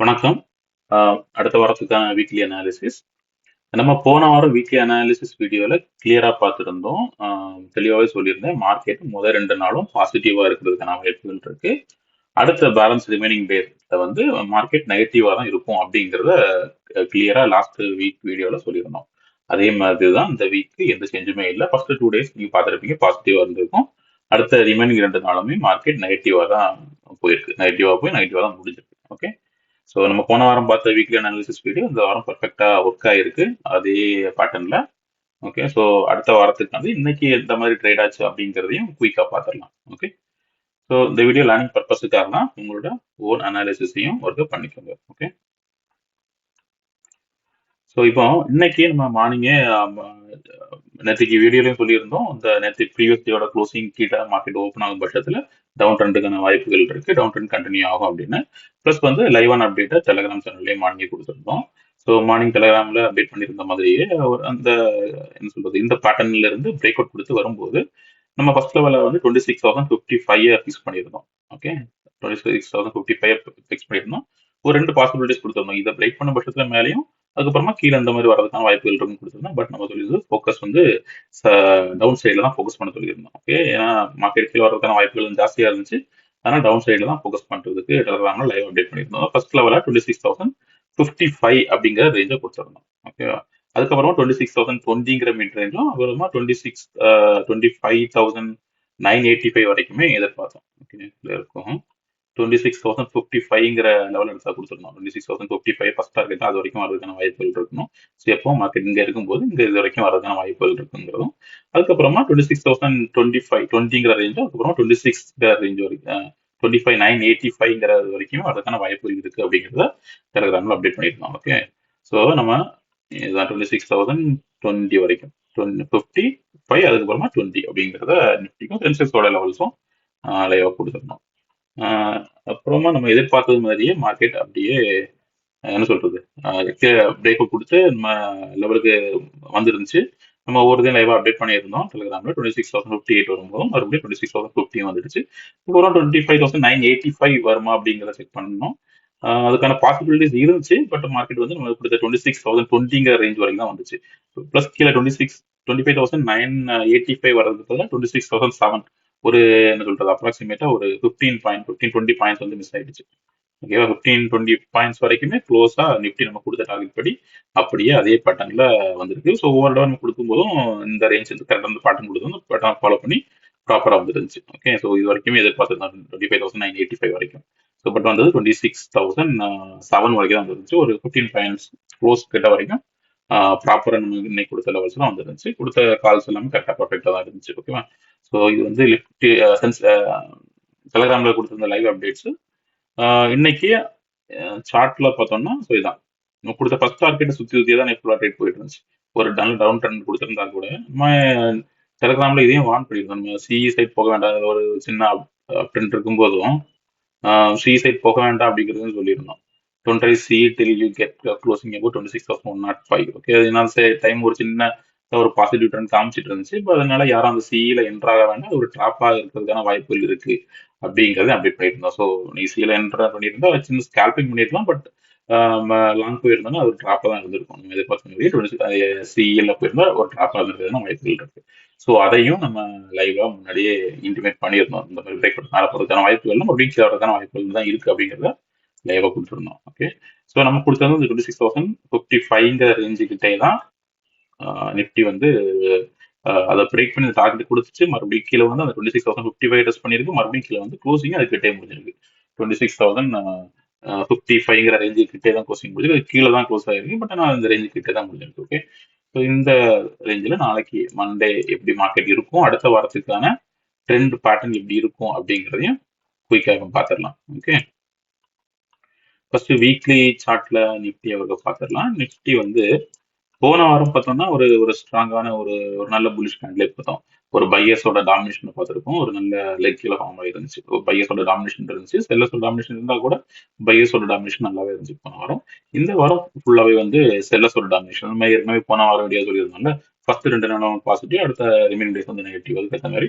வணக்கம். அடுத்த வாரத்துக்கான வீக்லி அனாலிசிஸ். நம்ம போன வாரம் வீக்லி அனாலிசிஸ் வீடியோல கிளியரா பார்த்துருந்தோம். தெளிவாவே சொல்லியிருந்தேன். மார்க்கெட் முதல் 2 நாளும் பாசிட்டிவா இருக்கிறதுக்கான வாய்ப்புகள் இருக்கு. அடுத்த பேலன்ஸ் ரிமைனிங் டேஸ்ல வந்து மார்க்கெட் நெகட்டிவா தான் இருக்கும் அப்படிங்கிறத கிளியரா லாஸ்ட் வீக் வீடியோல சொல்லியிருந்தோம். அதே மாதிரி தான் இந்த வீக் எந்த சேஞ்சுமே இல்லை. ஃபர்ஸ்ட் 2 டேஸ் நீங்க பார்த்துருப்பீங்க பாசிட்டிவா இருந்திருக்கும். அடுத்த ரிமைனிங் 2 நாளுமே மார்க்கெட் நெகட்டிவா தான் போயிருக்கு. நெகட்டிவா போய் நெகட்டிவா தான் முடிஞ்சிருக்கு. ஓகே. ஸோ நம்ம போன வாரம் பார்த்த வீக்லி அனாலிசிஸ் வீடியோ இந்த வாரம் பர்ஃபெக்டா ஒர்க் ஆயிருக்கு அதே பேட்டர்ன்ல. ஓகே. ஸோ அடுத்த வாரத்துக்கு வந்து இன்னைக்கு எந்த மாதிரி ட்ரேட் ஆச்சு அப்படிங்கிறதையும் குயிக்கா பார்த்துடலாம். ஓகே. ஸோ இந்த வீடியோ லேர்னிங் பர்பஸுக்காக தான் உங்களோட ஓன் அனாலிசிஸையும் ஒர்க் பண்ணிக்கோங்க. ஓகே. ஸோ இப்போ இன்னைக்கு நம்ம மார்னிங்கே நேற்றுக்கு வீடியோலையும் சொல்லியிருந்தோம். இந்த நேற்று ப்ரீவியஸ் டேயோட க்ளோசிங் கீழே மார்க்கெட் ஓப்பன் ஆகும் பட்சத்தில் டவுன் ட்ரெண்டுக்கான வாய்ப்புகள் இருக்கு. டவுன் ட்ரெண்ட் கண்டினியூ ஆகும் அப்படின்னு. ப்ளஸ் வந்து லைவ் ஆன் அப்டேட்டை டெலிகிராம் சேனல்லையும் மார்னிங்கே கொடுத்துருந்தோம். ஸோ மார்னிங் டெலிகிராமில் அப்டேட் பண்ணியிருந்த மாதிரியே அந்த என்ன சொல்றது இந்த பேட்டர்ன்ல இருந்து பிரேக் அவுட் கொடுத்து வரும்போது நம்ம ஃபர்ஸ்ட் லெவலில் வந்து 26,055 ஃபிக்ஸ் பண்ணியிருந்தோம். ஓகே. 26,055 ஃபிக்ஸ் பண்ணியிருந்தோம். ஒரு 2 பாசிபிலிட்டிஸ் கொடுத்துருந்தோம். இதை பிரேக் பண்ண பட்சத்தில் மேலேயும் அதுக்கப்புறமா கீழே இந்த மாதிரி வரதுக்கான வாய்ப்புகள் இருக்குன்னு கொடுத்துருந்தோம். பட் நம்ம சொல்லியிருந்தோம் ஃபோக்கஸ் வந்து டவுன் சைடில் தான் ஃபோக்கஸ் பண்ண சொல்லியிருந்தோம். ஓகே. ஏன்னா மார்க்கெட் கீழே வரதுக்கான வாய்ப்புகள் ஜாஸ்தியாக இருந்துச்சு. அதனால் டவுன் சைடில் தான் ஃபோக்கஸ் பண்ணுறதுக்கு டெலிகிராமில் லைவ் அப்டேட் பண்ணியிருந்தோம். ஃபர்ஸ்ட் லெவலில் 26,055 அப்படிங்கிற ரேஞ்சை கொடுத்துருந்தோம். ஓகேவா. அதுக்கப்புறமா 26,020ங்கிற மிட் ரேஞ்சும் அப்புறமா 25,985 வரைக்குமே எதிர்பார்த்தோம். ஓகே. இருக்கும் 26,055ங்கிற லெவல் எடுத்தா கொடுத்துருந்தோம். 26,055 ஃபர்ஸ்ட் டார்கெட் அது வரைக்கும் வரதுக்கான வாய்ப்புகள் இருக்கணும். ஸோ எப்போ மார்க்கெட் இங்க இருக்கும்போது இங்க இது வரைக்கும் வரதுக்கான வாய்ப்புகள் இருக்குங்கிறதும் அதுக்கப்புறமா 26,025 ரேஞ்சும் அதுக்கப்புறமா 26 ரேஞ்ச் வரைக்கும் 25,985 வரைக்கும் வரதுக்கான வாய்ப்புகள் இருக்கு அப்படிங்கிறத டெலிகிராம்ல அப்டேட் பண்ணியிருந்தோம். ஓகே. ஸோ நம்ம இதுதான் 26,020 வரைக்கும் 55 அதுக்கப்புறமா 20 அப்படிங்கிறத நிஃப்டிக்கும் சென்செக்ஸோட லெவல்ஸும் லைவா கொடுத்துருந்தோம். அப்புறமா நம்ம எதிர்பார்த்தது மாதிரியே மார்க்கெட் அப்படியே என்ன சொல்றது பிரேக் அவுட் கொடுத்து நம்ம லெவலுக்கு வந்துருந்துச்சு. நம்ம ஒவ்வொருத்தையும் லைவா அப்டேட் பண்ணியிருந்தோம் டெலிகிராம்ல. 26,058 வரும்போதும் மறுபடியும் 26,050 வந்துடுச்சு. அப்புறம் 25,985 வருமா அப்படிங்கிறத செக் பண்ணணும். அதுக்கான பாசிபிலிட்டிஸ் இருந்துச்சு. பட் மார்க்கெட் வந்து நம்ம கொடுத்த 26,020ங்கிற ரேஞ்ச் வரைக்கும் தான் வந்துச்சு. ப்ளஸ் கீழே 25,985 வர்றதுக்கு பதிலாக 26,007 ஒரு என்ன சொல்றது அப்ராக்சிமேட்டா ஒரு 20 பாயிண்ட்ஸ் வந்து மிஸ் ஆயிடுச்சு. ஓகேவா. 15-20 பாயிண்ட்ஸ் வரைக்குமே க்ளோஸா நிஃப்டி நம்ம கொடுத்த டார்கெட் படி அப்படியே அதே பேட்டர்ன்ல வந்திருக்கு. ஸோ ஒவ்வொரு தடவை நம்ம கொடுக்கும்போதும் இந்த ரேஞ்ச் கரெக்டாக இந்த பேட்டர்ன் கொடுத்து பேட்டர்ன் ஃபாலோ பண்ணி ப்ராப்பராக வந்துருந்துச்சு. ஓகே. ஸோ இது வரைக்குமே எதிர்பார்த்துருந்தோம் 25,985 வரைக்கும். ஸோ பட் வந்தது 26,007 வரைக்கும் தான் வந்துருந்துச்சு. ஒரு 15 பாயிண்ட்ஸ் க்ளோஸ் கிட்ட வரைக்கும் ப்ராப்பராக நம்ம இன்னைக்கு கொடுத்த லெவல்ஸ் தான் வந்துருந்துச்சு. கொடுத்த கால்ஸ் எல்லாமே கரெக்டாக பர்ஃபெக்டாக தான் இருந்துச்சு. ஓகேவா. ஸோ இது வந்து டெலிகிராம்ல கொடுத்திருந்த லைவ் அப்டேட்ஸ். இன்னைக்கு சார்ட்ல பார்த்தோம்னா ஸோ இதான் நம்ம கொடுத்த ஃபர்ஸ்ட் டார்கெட்டை சுற்றி தான் ஃபுல்லாக ட்ரேட் போயிட்டு இருந்துச்சு. ஒரு டவுன் ட்ரெண்ட் கொடுத்துருந்தா கூட நம்ம டெலிகிராம்ல இதையும் வார்ன் பண்ணியிருந்தோம். நம்ம சிஇ சைட் போக வேண்டாம் ஒரு சின்ன ட்ரெண்ட் இருக்கும்போதும் சிஇ சைட் போக வேண்டாம் அப்படிங்கிறதுன்னு சொல்லியிருந்தோம். Don't try C till you get closing about 26,105. Okay. அதனால டைம் ஒரு சின்ன ஒரு பாசிட்டிவ் ட்ரெண்ட் காமிச்சிட்டு இருந்துச்சு. இப்போ அதனால யாரும் அந்த சிஇல என்ட்ராக வேண்டாம். அது ஒரு ட்ராப்பாக இருக்கிறதுக்கான வாய்ப்புகள் இருக்கு அப்படிங்கறத அப்டேட் பண்ணியிருந்தோம். ஸோ ஈஸியில் என்ட்ரா பண்ணியிருந்தா சின்ன ஸ்கேல்பிங் பண்ணிருக்கலாம். பட் லாங் போயிருந்தோம்னா அது ஒரு ட்ராப்பாக தான் இருந்திருக்கும். நம்ம எதிர்பார்த்த மாதிரி சிஇல போயிருந்தா ஒரு ட்ராப்பாக இருந்ததுன்னா வாய்ப்புகள் இருக்கு. ஸோ அதையும் நம்ம லைவா முன்னாடியே இன்டிமேட் பண்ணியிருந்தோம். இந்த மாதிரி பிரேக் அவுட் மேலே போகிறதுக்கான வாய்ப்புகள் மறுபடியும் கீழே வரதுக்கான வாய்ப்புகள் தான் இருக்கு அப்படிங்கிறத லைவா கொடுத்துருந்தோம். ஓகே. ஸோ நம்ம கொடுத்தது இந்த 26,055 ரேஞ்சுக்கிட்டே தான் நிஃப்டி வந்து அதை பிரேக் பண்ணி டார்கெட் கொடுத்துச்சு. மறுபடியும் கீழே வந்து அந்த 26,055 டெஸ்ட் பண்ணியிருக்கு. மறுபடியும் கீழே வந்து க்ளோசிங் அது கிட்டே முடிஞ்சிருக்கு. 26,055 ரேஞ்சு கிட்டே தான் க்ளோசிங் முடிஞ்சு கீழே தான் க்ளோஸ் ஆயிருக்கு. பட் ஆனால் அந்த ரேஞ்சு கிட்டே தான் முடிஞ்சிருக்கு. ஓகே. ஸோ இந்த ரேஞ்சில் நாளைக்கு மண்டே எப்படி மார்க்கெட் இருக்கும், அடுத்த வாரத்துக்கான ட்ரெண்ட் பேட்டர்ன் எப்படி இருக்கும் அப்படிங்கிறதையும் குயிக்காக பார்த்துடலாம். ஓகே. ஃபர்ஸ்ட் வீக்லி சார்ட்ல நிஃப்டி அவர்கள் பார்த்துடலாம். நிஃப்டி வந்து போன வாரம் பார்த்தோம்னா ஒரு ஒரு ஸ்ட்ராங்கான ஒரு ஒரு நல்ல புல்லிஷ் கேண்டில் பார்த்தோம். ஒரு பையர்ஸோட டாமினேஷன் பார்த்துருக்கோம். ஒரு நல்ல லெக் கீழே ஃபார்ம் ஆயிருந்துச்சு. பையர்ஸோட டாமினேஷன் இருந்துச்சு. செல்லர்ஸோட டாமினேஷன் இருந்தால் கூட பையர்ஸோட டாமினேஷன் நல்லாவே இருந்துச்சு போன வாரம். இந்த வாரம் ஃபுல்லாவே வந்து செல்லர்ஸோட டாமினேஷன். நம்ம ஏற்கனவே போன வாரம் வீடியோ சொல்லியிருந்தோம்ல, ஃபர்ஸ்ட் 2 நாளும் பாசிட்டிவ், அடுத்த ரிமைனிங் டேஸ் வந்து நெகட்டிவ். அதுக்கேற்ற மாதிரி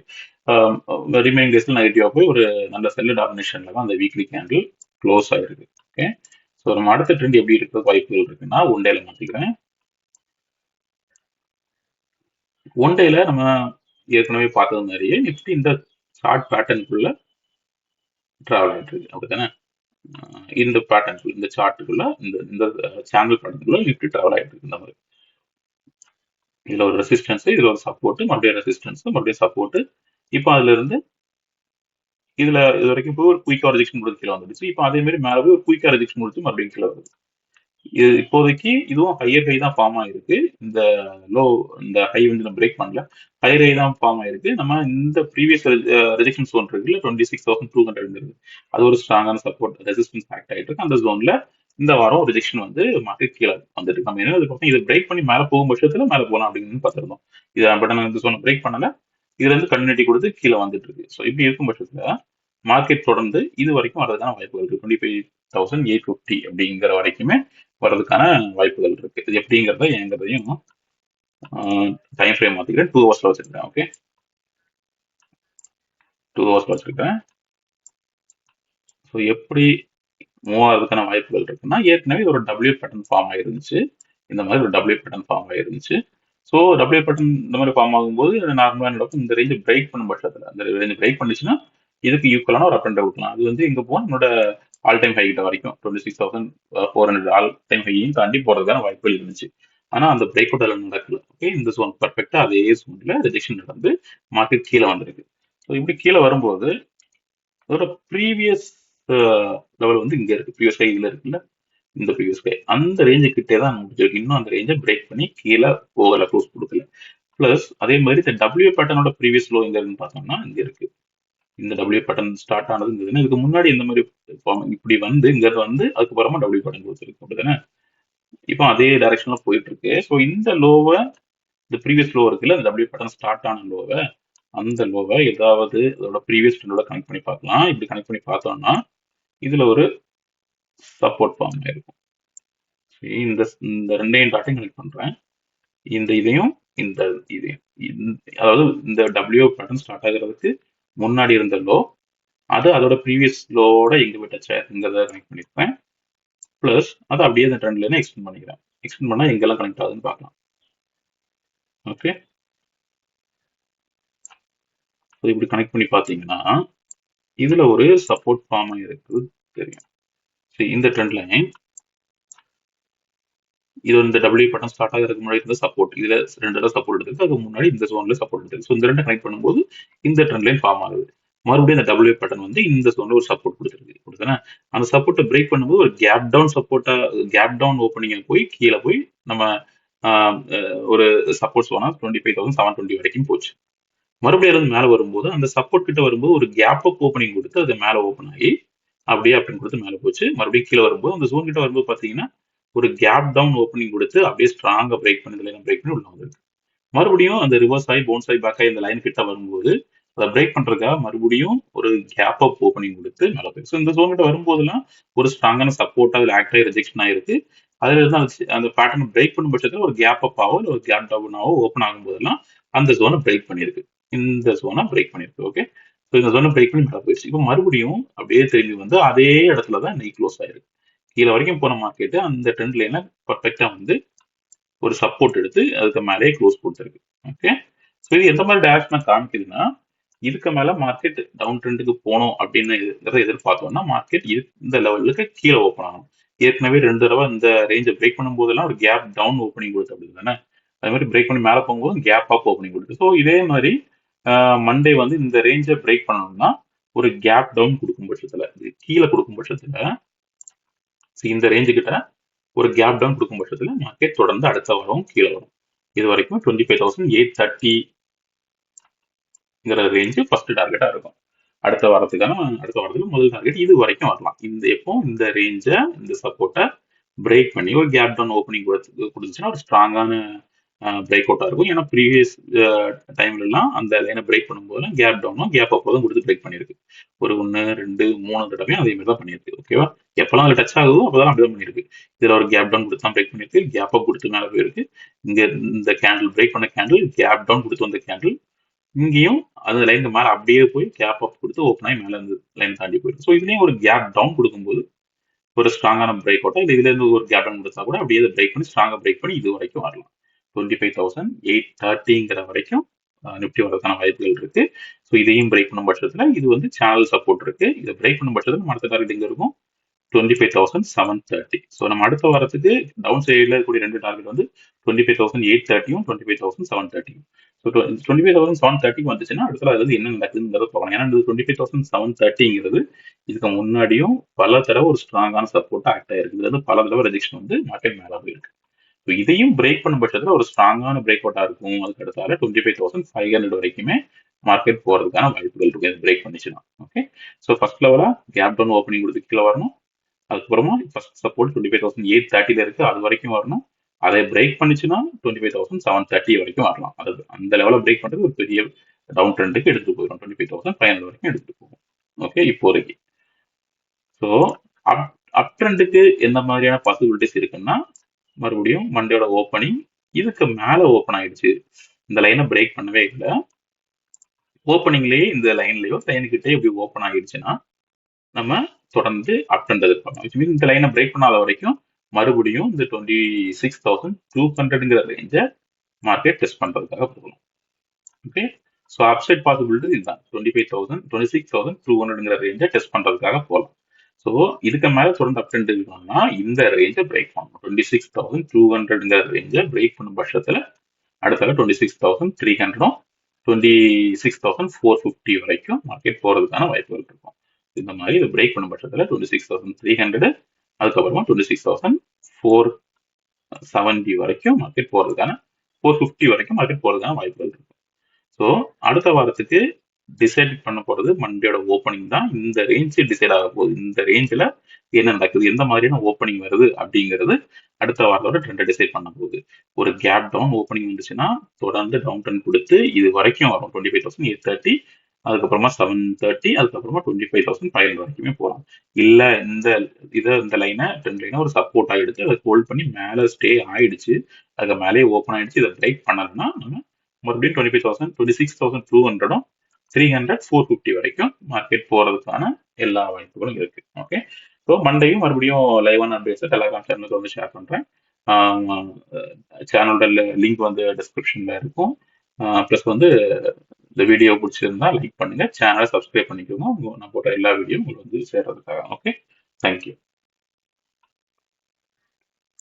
ரிமைனிங் டேஸ்ல நெகட்டிவா போய் ஒரு நல்ல செல்லர் டாமினேஷன்ல தான் அந்த வீக்லி கேண்டில் க்ளோஸ் ஆயிருக்கு. ஓகே. ஸோ ஸோ நம்ம அடுத்த ட்ரெண்ட் எப்படி இருக்கிறது வாய்ப்புகள் இருக்குன்னா ஒன் டேல மாத்திக்கிறேன். ஒன் டேல நம்ம ஏற்கனவே பார்த்தது மாதிரியே நிஃப்டி இந்த சார்ட் பேட்டர்னுக்குள்ள டிராவல் ஆகிட்டு இருக்கு, அப்படித்தானே? இந்த பேட்டர்னுக்குள்ள, இந்த சார்ட்டுக்குள்ள, இந்த இந்த சேனல் பேட்டர்னுக்குள்ள நிஃப்டி டிராவல் ஆகிட்டு இருக்கு. இந்த மாதிரி இதுல ஒரு ரெசிஸ்டன்ஸ், இதுல ஒரு சப்போர்ட், மறுபடியும் ரெசிஸ்டன்ஸ், மறுபடியும் சப்போர்ட். இப்போ அதுல இருந்து இதுல இது வரைக்கும் போய் ஒரு குயிக்கா ரிஜெக்ஷன் கொடுத்து கீழே வந்துடுச்சு. இப்போ அதே மாதிரி மேல போய் ஒரு குயிக்கா ரிஜெக்ஷன் கொடுத்து மறுபடியும் கீழே வருது. இது இப்போதைக்கு இதுவும் ஹையர் ஹை தான் ஃபார்ம் ஆயிருக்கு. இந்த லோ, இந்த ஹை வந்து நம்ம பிரேக் பண்ணல, ஹையர் ஹை தான் ஃபார்ம் ஆயிருக்கு. நம்ம இந்த ப்ரீவியஸ் ரிஜெக்ஷன் ஜோன் இருக்குல்ல, 26,200 இருக்கு, அது ஒரு ஸ்ட்ராங்கான சப்போர்ட் ரெசிஸ்டன்ஸ் ஆக்ட் ஆயிட்டு இருக்கு. அந்த ஜோன்ல இந்த வாரம் ரிஜெக்ஷன் வந்து மார்க்கெட் கீழே வந்துட்டு நம்ம என்ன பார்த்தோம், இதை பிரேக் பண்ணி மேலே போகும் பட்சத்துல மேலே போகலாம் அப்படின்னு பார்த்துருந்தோம். இதை பட் நான் இந்த ஜோனை பிரேக் பண்ணல, இதுல இருந்து கன்டினியூட்டி கொடுத்து கீழே வந்துட்டு இருக்கு. ஸோ இப்படி இருக்கும் பட்சத்துல மார்க்கெட் தொடர்ந்து இது வரைக்கும் வரதுக்கான வாய்ப்புகள் இருக்கு. 25,850 அப்படிங்கிற வரைக்குமே வர்றதுக்கான வாய்ப்புகள் இருக்கு. இது எப்படிங்கிறத எங்கிறதையும் டைம் ஃப்ரேம் மாத்திக்கிறேன், 2 ஹவர்ஸ்ல வச்சிருக்கேன். ஓகே, 2 ஹவர்ஸ்ல வச்சிருக்கேன். ஸோ எப்படி மூவ் ஆகிறதுக்கான வாய்ப்புகள் இருக்குன்னா, ஏற்கனவே ஒரு டபிள்யூ பேட்டர்ன் ஃபார்ம் ஆயிருந்துச்சு. இந்த மாதிரி ஒரு டபிள்யூ பேட்டர்ன் ஃபார்ம் ஆயிருந்துச்சு. ஸோ டபிள்யூ பேட்டர்ன் இந்த மாதிரி ஃபார்ம் ஆகும்போது நார்மலாக நடக்கும். இந்த ரேஞ்சு பிரேக் பண்ணும் பட்சத்தில், அந்த ரேஞ்சு பிரேக் பண்ணுச்சுன்னா இதுக்கு ஈக்குவலான ஒரு அப் அண்ட் கொடுக்கலாம். அது வந்து எங்க போகும், என்னோட ஆல் டைம் ஹை கிட்ட வரைக்கும் 26,400 ஆல் டைம் ஹையையும் தாண்டி போறதுக்கான வாய்ப்புகள் இருந்துச்சு. ஆனா அந்த பிரேக் அவுட் அதில் நடக்கல. ஓகே, இந்த ஜோன் பர்ஃபெக்டா அதே ஜோன்ல ரிஜெக்ஷன் நடந்து மார்க்கெட் கீழே வந்திருக்கு. ஸோ இப்படி கீழே வரும்போது அதோட ப்ரீவியஸ் லெவல் வந்து இங்க இருக்கு, ப்ரீவியஸ் ஹை இதுல இருக்குல்ல, இந்த ப்ரீவியஸ் ஹை அந்த ரேஞ்சு கிட்டே தான் முடிஞ்சிருக்கு. இன்னும் அந்த ரேஞ்சை பிரேக் பண்ணி கீழே போகல, க்ளோஸ் கொடுக்கல. பிளஸ் அதே மாதிரி இந்த டபிள்யூ பேட்டர்னோட ப்ரீவியஸ் லோ எங்க இருக்குன்னு பார்த்தோம்னா இங்க இருக்கு. இந்த டபிள்யூ பேட்டர்ன் ஸ்டார்ட் ஆனது இருந்ததுன்னா இதுக்கு முன்னாடி இந்த மாதிரி இப்படி வந்து இங்க வந்து அதுக்கப்புறமா டபிள்யூ பேட்டர்ன் கொடுத்துருக்கு, அப்படிதானே? இப்போ அதே டைரக்ஷன்ல போயிட்டு இருக்கு. ஸோ இந்த லோவை, இந்த ப்ரீவியஸ் லோ இருக்குல்ல, இந்த டபிள்யூ பேட்டர்ன் ஸ்டார்ட் ஆன லோவை, அந்த லோவை ஏதாவது அதோட ப்ரீவியஸ் ட்ரெண்டோட கனெக்ட் பண்ணி பார்க்கலாம். இப்படி கனெக்ட் பண்ணி பார்த்தோம்னா இதுல ஒரு சப்போர்ட் ஃபார்ம் ஆயிருக்கும். இந்த இந்த ரெண்டையும் டாட்டையும் கனெக்ட் பண்றேன், இந்த இதையும் இந்த இதையும். அதாவது இந்த டபிள்யூ பேட்டர்ன் ஸ்டார்ட் ஆகிறதுக்கு முன்னாடி இருந்த லோ, அது அதோட ப்ரீவியஸ் லோவோட எங்க விட்டங்கிறத கனெக்ட் பண்ணிருப்பேன். பிளஸ் அதை அப்படியே அந்த ட்ரெண்ட்ல எக்ஸ்டெண்ட் பண்ணிக்கிறேன். எக்ஸ்டெண்ட் பண்ணா எங்கெல்லாம் கனெக்ட் ஆகுதுன்னு பார்க்கலாம். ஓகே, இப்படி கனெக்ட் பண்ணி பார்த்தீங்கன்னா இதுல ஒரு சப்போர்ட் ஃபார்ம் ஆயிருக்கு தெரியும். சரி, இந்த ட்ரெண்ட் லைன் இது இந்த டபிள்யூ பட்டன் ஸ்டார்ட் ஆகிறதுக்கு முன்னாடி இருந்த சப்போர்ட், இதுல ரெண்டு சப்போர்ட் எடுத்துருக்கு, அதுக்கு முன்னாடி இந்த ஜோன்ல சப்போர்ட் எடுத்துருக்கு. ஸோ இந்த ரெண்டு கனெக்ட் பண்ணும்போது இந்த ட்ரெண்ட் லைன் ஃபார்ம் ஆகுது. மறுபடியும் இந்த டபிள்யூ பட்டன் வந்து இந்த ஜோன்ல ஒரு சப்போர்ட் கொடுத்துருக்கு. அந்த சப்போர்ட்டை பிரேக் பண்ணும்போது ஒரு கேப் டவுன் சப்போர்ட்டா, கேப் டவுன் ஓப்பனிங்கா போய் கீழே போய் நம்ம ஒரு சப்போர்ட் சோனா 25,720 வரைக்கும் போச்சு. மறுபடியும் இருந்து மேலே வரும்போது அந்த சப்போர்ட் கிட்ட வரும்போது ஒரு கேப் அப் ஓப்பனிங் கொடுத்து அது மேலே ஓப்பன் ஆகி அப்படியே அப்படின்னு கொடுத்து மேலே போச்சு. மறுபடியும் கீழே வரும்போது அந்த ஜோன் கிட்ட வரும்போது பார்த்தீங்கன்னா ஒரு கேப் டவுன் ஓப்பனிங் கொடுத்து அப்படியே ஸ்ட்ராங்கா பிரேக் பண்ணி பிரேக் பண்ணி உள்ள வந்துருக்கு. மறுபடியும் அந்த ரிவர்ஸ் ஆகி பவுன்ஸ் ஆகி பேக் ஆகி இந்த லைன் கிட்ட வரும்போது அதை பிரேக் பண்றதுக்காக மறுபடியும் ஒரு கேப் அப் ஓப்பனிங் கொடுத்து மேலே போயிருக்கு. ஸோ இந்த ஜோன் கிட்ட வரும்போதெல்லாம் ஒரு ஸ்ட்ராங்கான சப்போர்ட் அதில் ஆக்ட் ஆகி ரிஜெக்ஷன் ஆயிருக்கு. அதுல இருந்து அந்த பேட்டர்ன் பிரேக் பண்ணும் பட்சத்தில் ஒரு கேப் அப் ஆகோ இல்லை ஒரு கேப் டவுன் ஆகோ ஓப்பன் ஆகும் போதெல்லாம் அந்த ஜோனை பிரேக் பண்ணிருக்கு, இந்த ஜோனை பிரேக் பண்ணிருக்கு. ஓகே, ஸோ இந்த ஜோனை பிரேக் பண்ணி மேலே போயிடுச்சு. இப்போ மறுபடியும் அப்படியே திரும்பி வந்து அதே இடத்துல தான் இன்னைக்கு க்ளோஸ் ஆயிருக்கு. கீழே வரைக்கும் போன மார்க்கெட்டு அந்த ட்ரெண்ட் லைனை பர்ஃபெக்டா வந்து ஒரு சப்போர்ட் எடுத்து அதுக்கு மேலே க்ளோஸ் கொடுத்துருக்கு. ஓகே, ஸோ இது எந்த மாதிரி டைரக்ஷனா காமிக்குதுன்னா, இதுக்கு மேல மார்க்கெட் டவுன் ட்ரெண்டுக்கு போனோம் அப்படின்னு எதிர்பார்த்தோம்னா மார்க்கெட் இந்த லெவலுக்கு கீழே ஓப்பன் ஆகணும். ஏற்கனவே 2 தடவை இந்த ரேஞ்சை பிரேக் பண்ணும் போதெல்லாம் ஒரு கேப் டவுன் ஓப்பனிங் கொடுத்து அப்படி தானே, அது மாதிரி பிரேக் பண்ணி மேலே போகும்போது கேப் அப் ஓப்பனிங் கொடுத்து. ஸோ இதே மாதிரி மண்டே வந்து இந்த ரேஞ்சை பிரேக் பண்ணணும்னா ஒரு கேப் டவுன் கொடுக்கும் பட்சத்துல, கீழே கொடுக்கும் பட்சத்துல, இந்த ரேஞ்சு கிட்ட ஒரு கேப் டவுன் கொடுக்கும் பட்சத்துல மார்க்கெட் தொடர்ந்து அடுத்த வாரம் கீழே வரும். இது வரைக்கும் 25,830 ரேஞ்சு ஃபர்ஸ்ட் டார்கெட்டா இருக்கும். அடுத்த வாரத்துல முதல் டார்கெட் இது வரைக்கும் வரலாம். இந்த ரேஞ்சை, இந்த சப்போர்ட்டை பிரேக் பண்ணி ஒரு கேப் டவுன் ஓப்பனிங் கொடுத்துச்சுன்னா ஒரு ஸ்ட்ராங்கான பிரேக் அவுட்டா இருக்கும். ஏன்னா ப்ரீவியஸ் டைம்ல எல்லாம் அந்த லைனை பிரேக் பண்ணும்போது கேப் டவுனும் கேப் அப் தான் கொடுத்து பிரேக் பண்ணிருக்கு. ஒரு 1, 2, 3 தடவையும் அதே மாதிரி தான் பண்ணிருக்கு. ஓகேவா, எப்பெல்லாம் அது டச் ஆகுதோ அப்பதான் அப்படிதான் பண்ணிருக்கு. இதுல ஒரு கேப் டவுன் கொடுத்து தான் பிரேக் பண்ணிருக்கு, கேப் அப் கொடுத்து மேலே போயிருக்கு. இங்க இந்த கேண்டில் பிரேக் பண்ண கேண்டில் கேப் டவுன் கொடுத்து வந்த கேண்டில், இங்கேயும் அந்த லைனுக்கு மேல அப்படியே போய் கேப் அப் கொடுத்து ஓப்பன் ஆகி மேல இருந்து லைன் தாண்டி போயிருக்கு. ஸோ இதுலயும் ஒரு கேப் டவுன் கொடுக்கும்போது ஒரு ஸ்ட்ராங்கான பிரேக் அவுட்டா இல்லை இதுல இருந்து ஒரு கேப் டவுன் கொடுத்தா கூட அப்படியே இதை பிரேக் பண்ணி ஸ்ட்ராங்கா பிரேக் பண்ணி இது வரைக்கும் வரலாம். 25,830 வரைக்கும் நிப்டி வரதுக்கான வாய்ப்புகள் இருக்கு. ஸோ இதையும் பிரேக் பண்ணும் பட்சத்துல இது வந்து சேனல் சப்போர்ட் இருக்கு. இதை பிரேக் பண்ணும் பட்சத்துல நம்ம அடுத்த டார்கெட் எங்க இருக்கும்? 25,730. ஸோ நம்ம அடுத்த வாரத்துக்கு டவுன் சைடில் இருக்கக்கூடிய ரெண்டு டார்கெட் வந்து 25,830யும் 25,730யும். ஸோ 25,730 வந்துச்சுன்னா அடுத்த அது வந்து என்ன நடக்குதுங்கிறத பார்க்கணும். ஏன்னா 25,730ங்கிறது இதுக்கு முன்னாடியும் பல தடவை ஒரு ஸ்ட்ராங்கான சப்போர்ட் ஆக்ட் ஆயிருக்கு. இது வந்து பல தடவை ரெஜெக்ஷன் வந்து மார்க்கெட் மேலே போயிருக்கு. ஸோ இதையும் பிரேக் பண்ணும் பட்சத்தில் ஒரு ஸ்ட்ராங்கான பிரேக் அவுட்டா இருக்கும். அதுக்கு அடுத்தால 25,500 வரைக்குமே மார்க்கெட் போறதுக்கான வாய்ப்புகள் இருக்கு. பிரேக் பண்ணிச்சுன்னா. ஓகே. ஸோ ஃபர்ஸ்ட் லெவலா கேப் டவுன் ஓப்பனிங் கொடுத்து கீழே வரணும். அதுக்கப்புறமா ஃபர்ஸ்ட் சப்போர்ட் 25,830 இருக்கு. அது வரைக்கும் வரணும். அதை பிரேக் பண்ணிச்சுன்னா 25,730 வரைக்கும் வரலாம். அது அந்த லெவலில் பிரேக் பண்றது ஒரு பெரிய டவுன் ட்ரெண்டுக்கு எடுத்துட்டு போயிடும். 25,500 வரைக்கும் எடுத்துட்டு போகும். ஓகே இப்போதைக்கு. ஸோ அப் ட்ரெண்டுக்கு எந்த மாதிரியான பாசிபிலிட்டிஸ் இருக்குன்னா மறுபடியும் மண்டேயோட ஓப்பனிங் இதுக்கு மேல ஓப்பன் ஆயிடுச்சு. இந்த லைனை பிரேக் பண்ணவே இல்லை. ஓப்பனிங்லயே இந்த லைனுக்கிட்டே இப்படி ஓப்பன் ஆகிடுச்சுன்னா நம்ம தொடர்ந்து அப் ட்ரெண்ட் எதிர்பார்க்கலாம். இந்த லைனை பிரேக் பண்ணாத வரைக்கும் மறுபடியும் இந்த 26,200ங்கிற ரேஞ்சை மார்க்கெட் டெஸ்ட் பண்றதுக்காக போகலாம். ஓகே. ஸோ அப்சைட் பாசிபிலிட்டி இதுதான் 26,200ங்கிற ரேஞ்சை டெஸ்ட் பண்றதுக்காக போகலாம். ஸோ இதுக்கு மேல தொடர்ந்து அப் ட்ரெண்ட் இருக்கணும்னா இந்த ரேஞ்சை பிரேக் பண்ணணும். 26,200ங்கிற ரேஞ்சை பிரேக் பண்ணும் பட்சத்துல அடுத்தால 26,300 26,450 வரைக்கும் மார்க்கெட் போறதுக்கான வாய்ப்புகள் இருக்கும். இந்த மாதிரி இதை பிரேக் பண்ணும் பட்சத்துல 26,300 அதுக்கப்புறமா 26,470 வரைக்கும் மார்க்கெட் போறதுக்கான 450 வரைக்கும் மார்க்கெட் போறதுக்கான வாய்ப்புகள் இருக்கும். ஸோ அடுத்த வாரத்துக்கு டிசைட் பண்ண போறது மண்டேயோட ஓப்பனிங் தான். இந்த ரேஞ்சு டிசைட் ஆக போகுது. இந்த ரேஞ்சில் என்ன நடக்குது, எந்த மாதிரியான ஓப்பனிங் வருது அப்படிங்கிறது அடுத்த வாரத்தோட ட்ரெண்டை டிசைட் பண்ண போகுது. ஒரு கேப் டவுன் ஓப்பனிங் வந்துச்சுன்னா தொடர்ந்து டவுன் ட்ரெண்ட் கொடுத்து இது வரைக்கும் வரும் 25,830, அதுக்கப்புறமா 730, அதுக்கப்புறமா 25,500 வரைக்குமே போகலாம். இல்ல இந்த லைனை ட்ரெண்ட் லைனை ஒரு சப்போர்ட் ஆகிடுச்சு, அதை ஹோல்ட் பண்ணி மேலே ஸ்டே ஆயிடுச்சு, அதுக்கு மேலேயே ஓப்பன் ஆயிடுச்சு, இதை பிரேக் பண்ணலன்னா நம்ம மறுபடியும் 26,200 300 450 வரைக்கும் மார்க்கெட் போறதுக்கான எல்லா வாய்ப்புகளும் இருக்கு. ஓகே. ஸோ மண்டேயும் மறுபடியும் லைவான அப்டேட்ஸ் டெலிகிராம் சேனலுக்கு வந்து ஷேர் பண்றேன். சேனலோட லிங்க் வந்து டிஸ்கிரிப்ஷன்ல இருக்கும். ப்ளஸ் வந்து இந்த வீடியோ பிடிச்சிருந்தா லைக் பண்ணுங்க, சேனலை சப்ஸ்கிரைப் பண்ணிக்கோங்க. நான் போட்ட எல்லா வீடியோ உங்களுக்கு வந்து சேர்றதுக்காக. ஓகே. தேங்க்யூ.